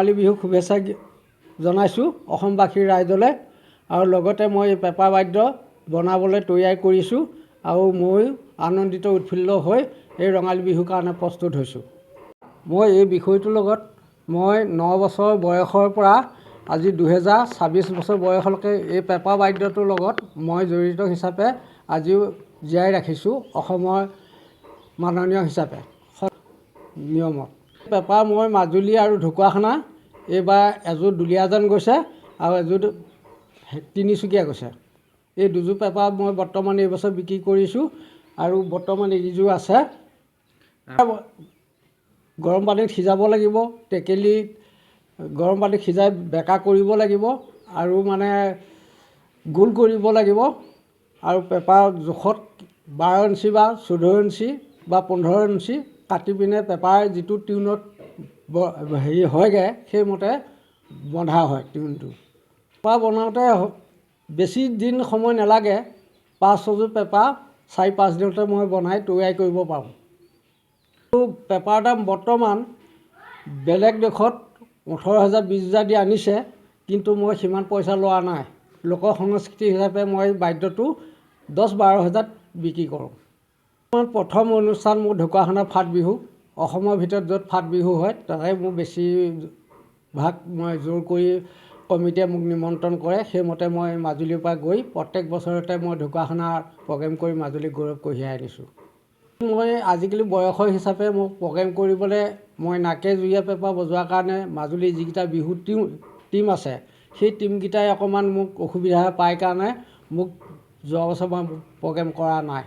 ৰঙালী বিহু শুভেচ্ছা জনাইছোঁ অসমবাসীৰ ৰাইজলৈ। আৰু লগতে মই এই পেঁপা বাদ্য বনাবলৈ তৈয়াৰ কৰিছোঁ আৰু মই আনন্দিত উৎফুল্ল হৈ এই ৰঙালী বিহুৰ কাৰণে প্ৰস্তুত হৈছোঁ। মই এই বিষয়টোৰ লগত মই 9 বছৰ বয়সৰ পৰা আজি 2026 বছৰ বয়সলৈকে এই পেঁপা বাদ্যটোৰ লগত মই জড়িত হিচাপে আজিও জীয়াই ৰাখিছোঁ অসমৰ মাননীয় হিচাপে নিয়মত। পেঁপা মই মাজুলী আৰু ঢকুৱাখানা এইবাৰ এযোৰ দুলীয়াজান গৈছে আৰু এযোৰ তিনিচুকীয়া গৈছে। এই দুযোৰ পেঁপা মই বৰ্তমান এইবছৰ বিক্ৰী কৰিছোঁ আৰু বৰ্তমান এইযোৰ আছে। গৰম পানীত সিজাব লাগিব, টেকেলিত গৰম পানীত সিজাই বেকা কৰিব লাগিব আৰু মানে গোল কৰিব লাগিব আৰু পেঁপা জোখত 12 ইঞ্চি বা 14 ইঞ্চি বা 15 ইঞ্চি কাটি পিনে পেঁপাৰ যিটো টিউনত হয়গৈ সেইমতে বন্ধা হয় টিউনটো। পেঁপা বনাওঁতে বেছি দিন সময় নালাগে। 5-6যোৰ পেঁপা 4-5 দিনতে মই বনাই তৈয়াৰ কৰিব পাৰোঁ। পেঁপাৰ দাম বৰ্তমান বেলেগ দেশত 18,000 20,000 দি আনিছে, কিন্তু মই সিমান পইচা লোৱা নাই। লোক সংস্কৃতি হিচাপে মই বাদ্যটো 10-12 হাজাৰত বিক্ৰী কৰোঁ। প্ৰথম অনুষ্ঠান মোৰ ঢকুৱাখানা ফাট বিহু। অসমৰ ভিতৰত য'ত ফাট বিহু হয় তাতে মোৰ বেছিভাগ মই জোৰ কৰি কমিটিয়ে মোক নিমন্ত্ৰণ কৰে। সেইমতে মই মাজুলীৰ পৰা গৈ প্ৰত্যেক বছৰতে মই ঢকুৱাখানা প্ৰগ্ৰেম কৰি মাজুলীক গৌৰৱ কঢ়িয়াই আনিছোঁ। মই আজিকালি বয়সৰ হিচাপে মোক প্ৰগ্ৰেম কৰিবলৈ মই নাকে জুৰীয়া পেঁপা বজোৱাৰ কাৰণে মাজুলীৰ যিকেইটা বিহু টীম আছে সেই টীমকেইটাই অকণমান মোক অসুবিধা পায় কাৰণে মোক যোৱা বছৰ মই প্ৰগ্ৰেম কৰা নাই।